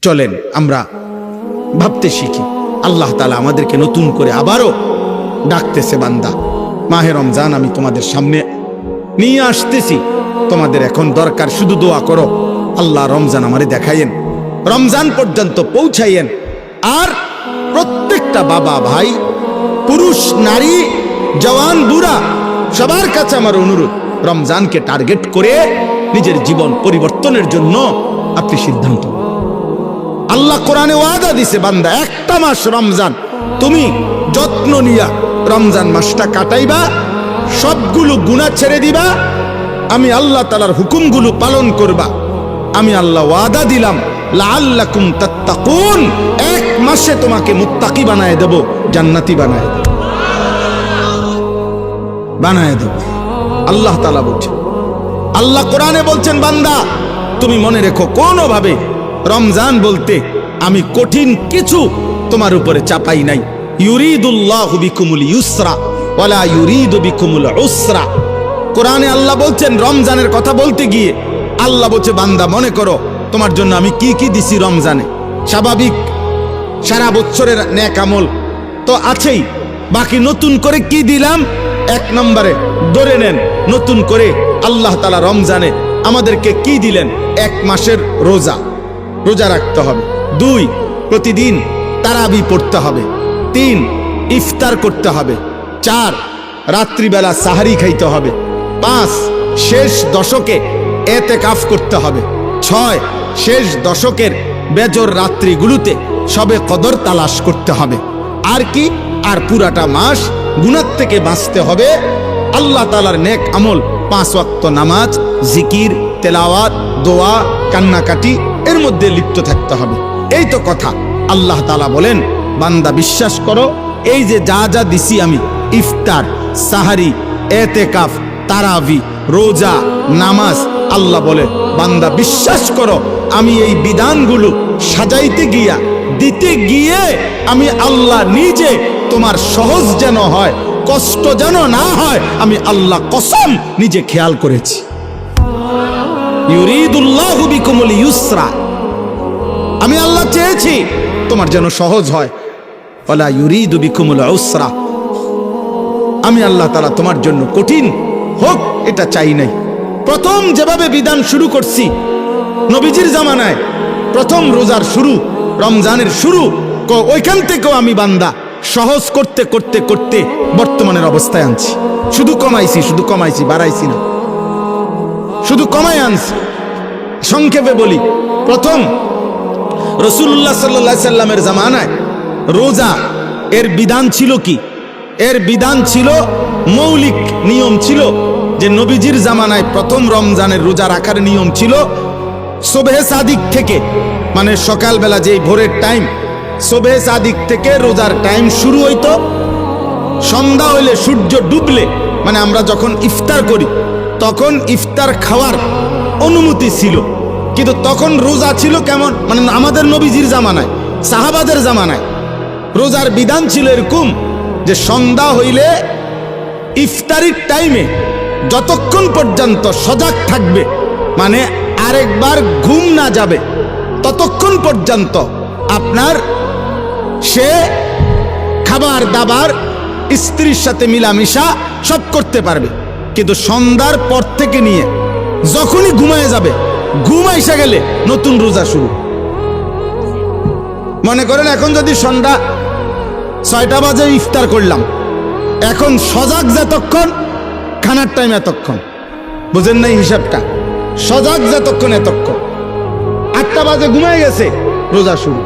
চলেন আমরা ভাবতে শিখি। আল্লাহ তাআলা আমাদেরকে নতুন করে আবারও ডাকতেছে, বান্দা মাহে রমজান আমি তোমাদের সামনে নিয়ে আসতেছি, তোমাদের এখন দরকার শুধু দোয়া করো, আল্লাহ রমজান আমারে দেখাইয়েন, রমজান পর্যন্ত পৌঁছাইয়েন। আর প্রত্যেকটা বাবা ভাই, পুরুষ নারী, জওয়ান বুড়া, সবার কাছে আমার অনুরোধ, রমজানকে টার্গেট করে নিজের জীবন পরিবর্তনের জন্য আপনি সিদ্ধান্ত নিন। আল্লাহ কোরআনে ওয়াদা দিছে, বান্দা একটা মাস রমজান তুমি যত্ন নিয়া রমজান মাসটা কাটাইবা, সবগুলো গুনাহ ছেড়ে দিবা, আমি আল্লাহ তাআলার হুকুমগুলো পালন করবা, আমি আল্লাহ ওয়াদা দিলাম লাআল্লাকুম তাত্তাকুন, এক মাসে তোমাকে মুত্তাকি বানায় দেব, জান্নাতি বানায় দেব, বানায় দেব। আল্লাহ তাআলা বলছেন, আল্লাহ কোরআনে বলছেন, বান্দা তুমি মনে রেখো কোনোভাবে রমজান বলতে আমি কঠিন কিছু তোমার উপরে চাপাই নাই। ইউরিদুল্লাহু বিকুমুল ইউসরা ওয়ালা ইউরিদু বিকুমুল উসরা। কোরআনে আল্লাহ বলছেন, রমজানের কথা বলতে গিয়ে আল্লাহ বলছে, বান্দা মনে করো তোমার জন্য আমি কি কি দিছি রমজানে। স্বাভাবিক সারা বছরের নেক আমল তো আছেই, বাকি নতুন করে কি দিলাম? এক নম্বরে ধরে নেন, নতুন করে আল্লাহ তাআলা রমজানে আমাদেরকে কি দিলেন? এক মাসের রোজা, রোজা রাখতে হবে। 2, প্রতিদিন তারাবি পড়তে হবে। 3, ইফতার করতে হবে। 4, রাত্রিবেলা সাহারি খাইতে হবে। 5, শেষ দশকে এতেকাফ করতে হবে। 6, শেষ দশকের বেজর রাত্রিগুলোতে সবে কদর তালাশ করতে হবে। আর কি? আর পুরাটা মাস গুনাহ থেকে বাঁচতে হবে। আল্লাহ তাআলার নেক আমল, 5 ওয়াক্ত নামাজ, জিকির, তেলাওয়াত, দোয়া, কান্নাকাটি এর মধ্যে লিপ্ত থাকতে হবে। এই তো কথা। আল্লাহ তাআলা বলেন, বান্দা বিশ্বাস করো, এই যে যা যা দিছি আমি, ইফতার, সাহারি, এতেকাফ, তারাবি, রোজা, নামাজ, আল্লাহ বলে বান্দা বিশ্বাস করো, আমি এই বিধানগুলো সাজাইতে গিয়া, দিতে গিয়ে আমি আল্লাহ নিজে তোমার সহজ যেন হয়, কষ্ট যেন না হয়, আমি আল্লাহ কসম নিজে খেয়াল করেছি। ইউরিদুল্লাহু বিকুমুল ইউসরা, আমি আল্লাহ চেয়েছি তোমার যেন সহজ হয়, ওয়ালা ইউরিদু বিকুমুল উসরা, আমি আল্লাহ তাআলা তোমার জন্য কঠিন হোক এটা চাই নাই। প্রথম যেভাবে বিধান শুরু করছি নবীজির জামানায়, প্রথম রোজার শুরু, রমজানের শুরু, ওইখান থেকেও আমি বান্দা সহজ করতে করতে করতে বর্তমানের অবস্থায় আনছি। শুধু কমাইছি, বাড়াইছি না, শুধু কমাই আনছি। সংক্ষেপে বলি, প্রথম রাসূলুল্লাহ সাল্লাল্লাহু আলাইহি সাল্লামের জামানায় রোজা এর বিধান ছিল কি? এর বিধান ছিল, মৌলিক নিয়ম ছিল যে নবীজির জামানায় প্রথম রমজানের রোজা রাখার নিয়ম ছিল সুবহে সাদিক থেকে, মানে সকালবেলা যেই ভোরের টাইম, সুবহে সাদিক থেকে রোজার টাইম শুরু হইতো। সন্ধ্যা হইলে, সূর্য ডুবলে, মানে আমরা যখন ইফতার করি তখন ইফতার খাওয়ার অনুমতি ছিল। কিন্তু তখন রোজা ছিল কেমন? মানে আমাদের নবীজির জামানায়, সাহাবাদের জামানায় রোজার বিধান ছিল এরকম যে সন্ধ্যা হইলে ইফতারির টাইমে যতক্ষণ পর্যন্ত সজাগ থাকবে, মানে আরেকবার ঘুম না যাবে, ততক্ষণ পর্যন্ত আপনার সে খাবার দাবার, স্ত্রীর সাথে মিলামিশা সব করতে পারবে। কিন্তু সন্ধ্যার পর থেকে নিয়ে যখনই ঘুমায় যাবে, ঘুম আইসা গেলে নতুন রোজা শুরু। মনে করেন এখন যদি সন্ধ্যা 6টা বাজে ইফতার করলাম, এখন সজাগ যতক্ষণ, খানার টাইম এতক্ষণ, বুঝেন নাই হিসাবটা? সজাগ যতক্ষণ এতক্ষণ। 8টা বাজে ঘুমায় গেছে, রোজা শুরু।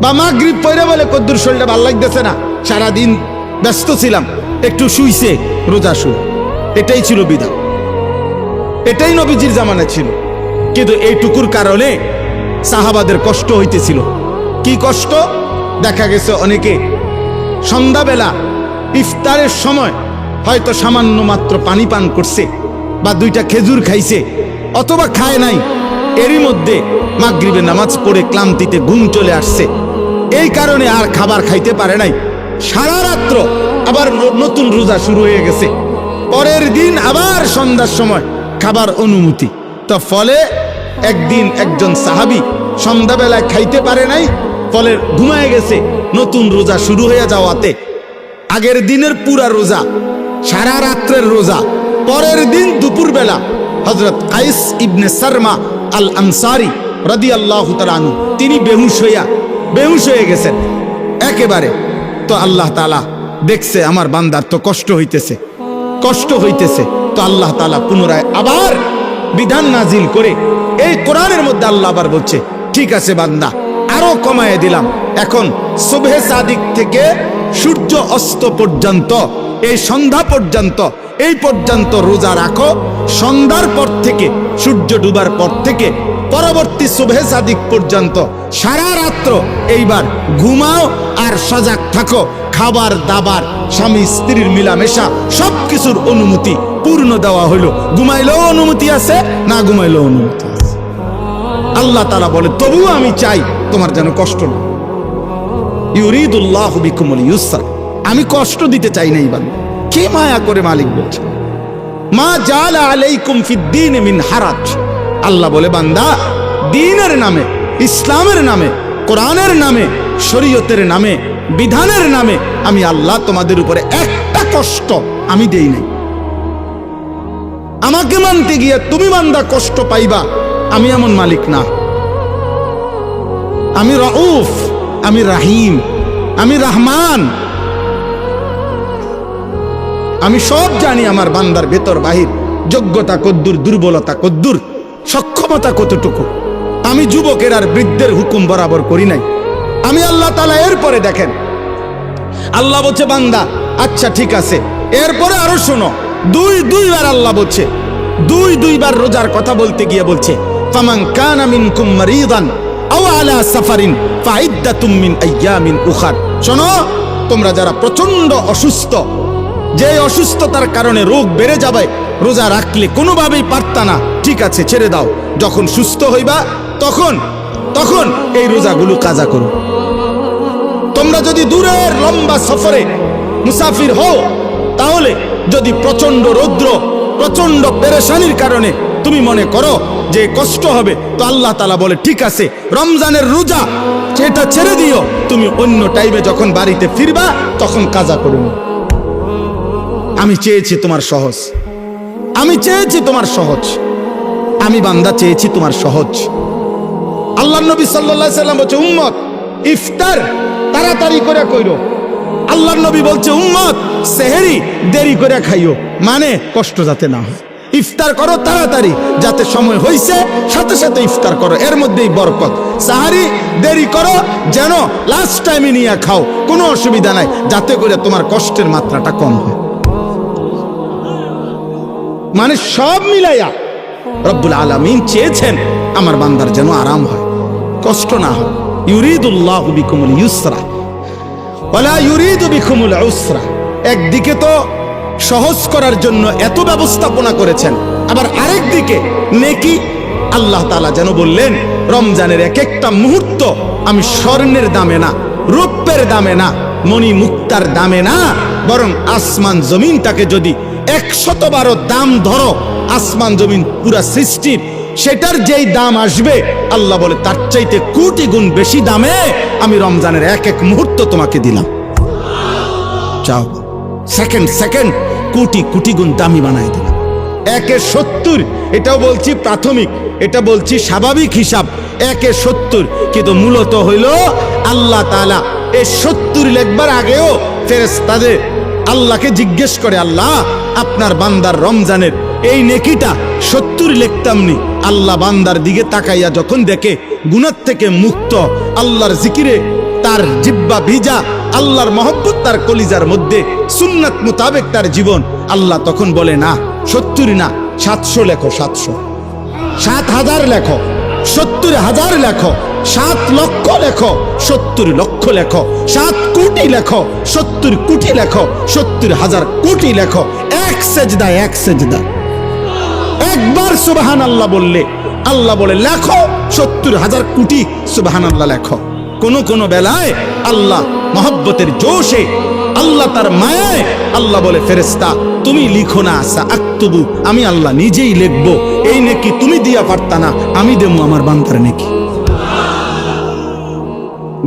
বা মাগরিব পড়ে বলে কদ্দুর শরীরটা ভালো লাগতেছে না, সারাদিন ব্যস্ত ছিলাম, একটু শুইছে, রোজা শুরু। এটাই ছিল বিধান, এটাই নবীজির জামানায় ছিল। কিন্তু এইটুকুর কারণে সাহাবাদের কষ্ট হইতেছিল। কি কষ্ট? দেখা গেছে অনেকে সন্ধ্যাবেলা ইফতারের সময় হয়তো সামান্য মাত্র পানি পান করছে, বা 2টা খেজুর খাইছে, অথবা খায় নাই, এরই মধ্যে মাগরিবের নামাজ পড়ে ক্লান্তিতে ঘুম চলে আসছে, এই কারণে আর খাবার খাইতে পারে নাই। সারা রাত্র আবার নতুন রোজা শুরু হয়ে গেছে, পরের দিন আবার সন্ধ্যার সময় খাবার অনুমতি। তো ফলে একদিন একজন সাহাবী সন্ধ্যাবেলায় খাইতে পারে নাই, ফলে ঘুমায় গেছে। নতুন রোজা শুরু হয়ে যাওয়াতে আগের দিনের পুরা রোজা, সারা রাত্রের রোজা, পরের দিন দুপুরবেলা হযরত কাইস ইবনে সারমা আল আনসারী রাদিয়াল্লাহু তাআলা আনহু তিনি বেহুশ হয়ে গেছেন একেবারে। তো আল্লাহ তাআলা দেখছে আমার বান্দার তো কষ্ট হইতেছে, তো আল্লাহ তাআলা পুনরায় আবার বিধান নাজিল করে এই কোরআনের মধ্যে আল্লাহ আবার বলছে, ঠিক আছে বান্দা, আরো কমায় দিলাম। এখন সুবহে সাদিক থেকে সূর্য অস্ত পর্যন্ত, এই সন্ধ্যা পর্যন্ত, এই পর্যন্ত রোজা রাখো। সন্ধ্যার পর থেকে, সূর্য ডুবার পর থেকে পরবর্তী সুবহে সাদিক পর্যন্ত সারা রাত্র এইবার ঘুমাও আর সজাগ থাকো। খাবার দাবার, স্বামী স্ত্রীর মিলামেশা, সবকিছুর অনুমতি পূর্ণ দেওয়া হলো। ঘুমাইলেও অনুমতি আছে, না ঘুমাইলেও অনুমতি আছে। আল্লাহ তাআলা বলে, তবুও আমি চাই তোমার যেন কষ্ট না। ইউরিদুল্লাহু বিকুমুল ইউসরা, আমি কষ্ট দিতে চাই না। বান্দা কি মায়া করে মালিক বলছে, মা জাআলা আলাইকুম ফিদ্দীন মিন হারাজ। আল্লাহ বলে, বান্দা দ্বীনের নামে, ইসলামের নামে, কোরআনের নামে, শরীয়তের নামে, বিধানের নামে আমি আল্লাহ তোমাদের উপরে একটা কষ্ট আমি দেই নাই। আমাকে মানতে গিয়ে তুমি বান্দা কষ্ট পাইবা, আমি এমন মালিক না। আমি রাউফ, আমি রাহিম, আমি রহমান। আমি সব জানি আমার বান্দার ভেতর বাহির, যোগ্যতা কদ্দুর, দুর্বলতা কদ্দুর, সক্ষমতা কতটুকু। আমি যুবকের আর বৃদ্ধের হুকুম বরাবর করি নাই। আমি আল্লাহ তাআলা এরপরে দেখেন, আল্লাহ বলছে বান্দা আচ্ছা ঠিক আছে, এরপরে আরো শোনো। দুইবার আল্লাহ বলছে, দুইবার রোজার কথা বলতে গিয়ে বলছে, ফামান কানা মিনকুম মারিদান আও আলা সাফারিন ফাইদ্দাতুম মিন আইয়ামিন উখার। শোনো, তোমরা যারা প্রচন্ড অসুস্থ, যে অসুস্থতার কারণে রোগ বেড়ে যাবে, রোজা রাখলে কোনোভাবেই পারতা না, ঠিক আছে ছেড়ে দাও। যখন সুস্থ হইবা তখন এই রোজাগুলো কাজা করো। তোমরা যদি দূরের লম্বা সফরে মুসাফির হও, তাহলে যদি প্রচন্ড রৌদ্র, প্রচন্ড পেরেশানির কারণে তুমি মনে করো যে কষ্ট হবে, তো আল্লাহ তাআলা বলে ঠিক আছে, রমজানের রোজা সেটা ছেড়ে দিও। তুমি অন্য টাইমে যখন বাড়িতে ফিরবা তখন কাজা করো। আমি চেয়েছি তোমার সহজ, আমি চেয়েছি তোমার সহজ, আমি বান্দা চেয়েছি তোমার সহজ। আল্লাহর নবী সাল্লাল্লাহু আলাইহি সাল্লাম বলছে, উম্মত ইফতার তাড়াতাড়ি করে কইরো। আল্লাহর নবী বলছে, উম্মত সেহরি দেরি করে খাইও, মানে কষ্ট যাতে না হয়। ইফতার করো তাড়াতাড়ি, যাতে সময় হইছে সাথে সাথে ইফতার করো, এর মধ্যেই বরকত। সাহারি দেরি করো, যেন লাস্ট টাইমে নিয়ে খাও, কোনো অসুবিধা নাই, যাতে করে তোমার কষ্টের মাত্রাটা কম হয়। মানে সব মিলাইয়া রব্বুল আলামিন চেয়েছেন আমার বান্দার যেন আরাম হয়, কষ্ট না হয়। ইউরিদুল্লাহু বিকুমুল ইউসরা ওয়ালা ইউরিদু বিকুমুল উসরা। একদিকে তো সহজ করার জন্য এত ব্যবস্থাপনা করেছেন, আবার আরেক দিকে নেকি। আল্লাহ তাআলা যেন বললেন, রমজানের এক একটা মুহূর্ত আমি স্বর্ণের দামে না, রূপের দামে না, মণি মুক্তার দামে না, বরং আসমান জমিনটাকে যদি 112 দাম ধরো, আসমান জমিন পুরা সৃষ্টির, সেটার যেই দাম আসবে, আল্লাহ বলে তার চাইতে কোটি গুণ বেশি দামে আমি রমজানের এক এক মুহূর্ত তোমাকে দিলাম। চাও সেকেন্ড কোটি গুণ দামি বানাই দিলাম। 1/70, এটাও বলছি প্রাথমিক, এটা বলছি স্বাভাবিক হিসাব, 1/70। কিন্তু মূলত হইল আল্লাহ তাআলা এই 70 লেখবার আগেও ফেরেশতাদের আল্লাহকে জিজ্ঞেস করে, আল্লাহ আপনার বান্দার রমজানের এই নেকিটা 70 লিখতামনি। আল্লাহ বান্দার দিকে তাকাইয়া যখন দেখে গুনাহ থেকে মুক্ত, আল্লাহর জিকিরে তার জিহ্বা ভিজা, আল্লাহর মহব্বত তার কলিজার মধ্যে, সুন্নাত মোতাবেক তার জীবন, আল্লাহ তখন বলে না 70 না, 700 লেখো, 700, 7,000 লেখো, 70,000 লেখো, 7 লক্ষ লেখো, 70 লক্ষ লেখো, 7 কোটি লেখো, 70 কোটি লেখো, 70,000 কোটি লেখো। এক সেজদা একবার সুবহানাল্লাহ বললে আল্লাহ বলে লেখো 70,000 কোটি সুবহানাল্লাহ লেখো। কোন বেলায় আল্লাহ মহব্বতের জোশে, আল্লাহ তার মায়ায় আল্লাহ বলে, ফেরেশতা তুমি লিখো না, সাআকতুবু, আমি আল্লাহ নিজেই লিখবো। এই নেকি তুমি দিয়া পারতা না, আমি দেবো আমার বান্দার নেকি।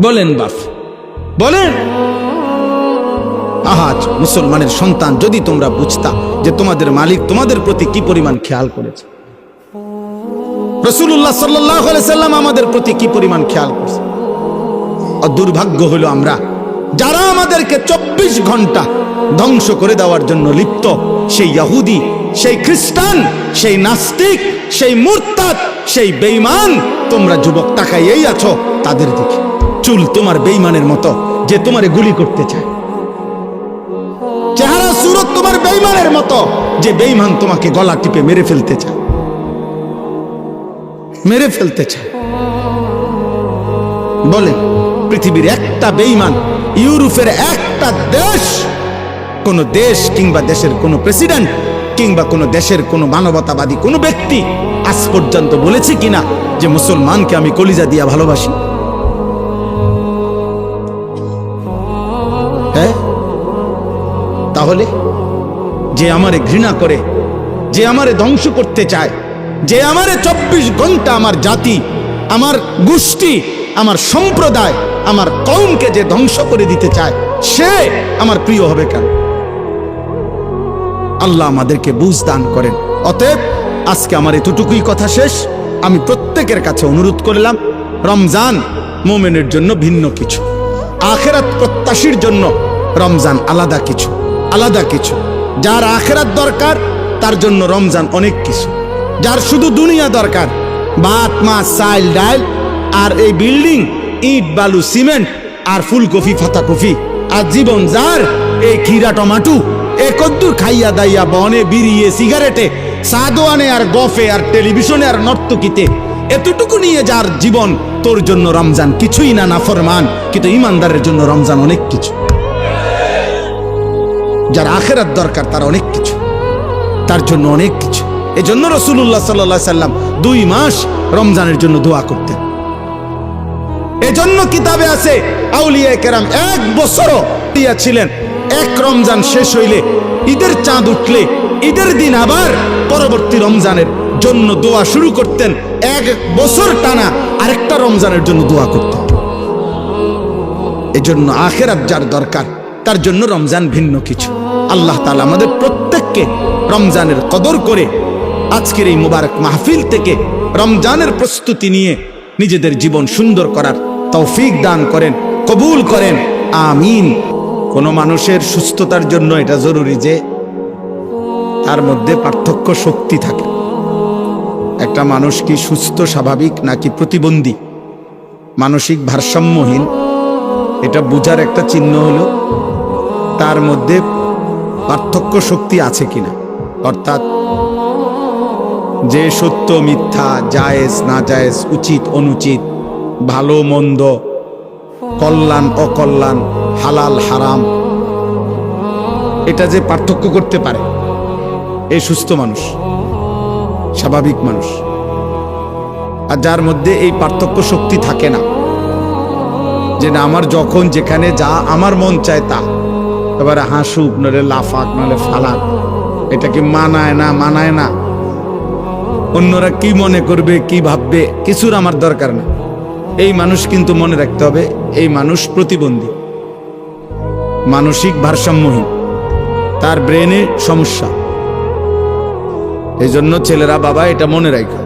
বলেন বাপ, বলেন। আজ মুসলমানের সন্তান, যদি তোমরা বুঝতা যে তোমাদের মালিক তোমাদের প্রতি কি পরিমাণ খেয়াল করেছে, রাসূলুল্লাহ সাল্লাল্লাহু আলাইহি সাল্লাম আমাদের প্রতি কি পরিমাণ খেয়াল করছে। আর দুর্ভাগ্য হলো আমরা যারা আমাদেরকে 24 ঘন্টা ধ্বংস করে দেওয়ার জন্য লিপ্ত, সেই ইহুদি, সেই খ্রিস্টান, সেই নাস্তিক, সেই মুরতাদ, সেই বেঈমান, তোমরা যুবক তাকাইয়েই আছো তাদের দিকে। চুল তোমার বেঈমানের মতো যে তোমারে গুলি করতে চায়, চেহারা সুরত তোমার বেঈমানের মতো যে বেঈমান তোমাকে গলা টিপে মেরে ফেলতে চায়, মেরে ফেলতে চায়। বলেন, পৃথিবীর একটা বেঈমান, ইউরোপের একটা দেশ, কোন দেশ কিংবা দেশের কোন প্রেসিডেন্ট কিংবা কোন দেশের কোন মানবতাবাদী কোন ব্যক্তি আজ পর্যন্ত বলেছে কিনা যে মুসলমানকে আমি কলিজা দিয়া ভালোবাসি? হ্যাঁ, তাহলে যে আমারে ঘৃণা করে, যে আমারে ধ্বংস করতে চায়, যে আমারে 24 ঘন্টা আমার জাতি, আমার গোষ্ঠী, আমার সম্প্রদায়, আমার কওমকে যে ধ্বংস করে দিতে চায়, সে আমার প্রিয় হবে কেন? আল্লাহ আমাদেরকে বুঝ দান করেন। অতএব আজকে আমার এতটুকুই কথা শেষ। আমি প্রত্যেকের কাছে অনুরোধ করলাম, রমজান মুমিনের জন্য ভিন্ন কিছু, আখিরাত প্রত্যাশীর জন্য রমজান আলাদা কিছু, আলাদা কিছু। যার আখিরাত দরকার তার জন্য রমজান অনেক কিছু। যার শুধু দুনিয়া দরকার, ভাত মাছ চাল ডাল আর এই বিল্ডিং, ইট বালু সিমেন্ট আর ফুলকপি ফাতাকপি, আর জীবন যার এই খিরা টমাটো, এ কদ্দুর খাইয়া দাইয়া বনে বিড়িয়ে সিগারেটে সাদোয়ানে আর গফে আর টেলিভিশনে আর নর্তকিতে, এতটুকু নিয়ে যার জীবন, তোর জন্য রমজান কিছুই না, নাফরমান। কিন্তু ইমানদারের জন্য রমজান অনেক কিছু। যার আখিরাত দরকার তার অনেক কিছু, তার জন্য অনেক কিছু। এজন্য রাসূলুল্লাহ সাল্লাল্লাহু আলাইহি সাল্লাম 2 মাস রমজানের জন্য দোয়া করতেন। এজন্য কিতাবে আছে আউলিয়ায়ে কেরাম 1 বছরও ছিলেন, এক রমজান শেষ হইলে, ঈদের চাঁদ উঠলে, ঈদের দিন আবার পরবর্তী রমজানের জন্য দোয়া শুরু করতেন। 1 বছর টানা আরেকটা রমজানের জন্য দোয়া করতেন। এজন্য আখিরাত যার দরকার তার জন্য রমজান ভিন্ন কিছু। আল্লাহ তাআলা আমাদের প্রত্যেককে রমজানের কদর করে আজকের এই মুবারক মাহফিল থেকে রমজানের প্রস্তুতি নিয়ে নিজেদের জীবন সুন্দর করার তৌফিক দান করেন, কবুল করেন, আমিন। কোন মানুষের সুস্থতার জন্য এটা জরুরি যে তার মধ্যে পার্থক্য শক্তি থাকে। একটা মানুষ কি সুস্থ স্বাভাবিক নাকি প্রতিবন্ধী, মানসিক ভারসাম্যহীন, এটা বুঝার একটা চিহ্ন হলো তার মধ্যে পার্থক্য শক্তি আছে কিনা। অর্থাৎ যে সত্য মিথ্যা, জায়েজ না জায়েজ, উচিত অনুচিত, ভালো মন্দ, কল্যাণ অকল্যাণ, হালাল হারাম, এটা যে পার্থক্য করতে পারে, এই সুস্থ মানুষ, স্বাভাবিক মানুষ। আর যার মধ্যে এই পার্থক্য শক্তি থাকে না, যে না আমার যখন যেখানে যা আমার মন চায় তা, এবারে হাসুক নলে লাফাক নলে ফালাক, এটা কি মানায় না মানায় না, অন্যরা কি মনে করবে কি ভাববে, কিছুর আমার দরকার না। এই মানুষ কিন্তু মনে রাখতে হবে, এই মানুষ প্রতিবন্ধী, মানসিক ভারসাম্যহীন, তার ব্রেনে সমস্যা। এই জন্য ছেলেরা বাবা এটা মনে রাখো।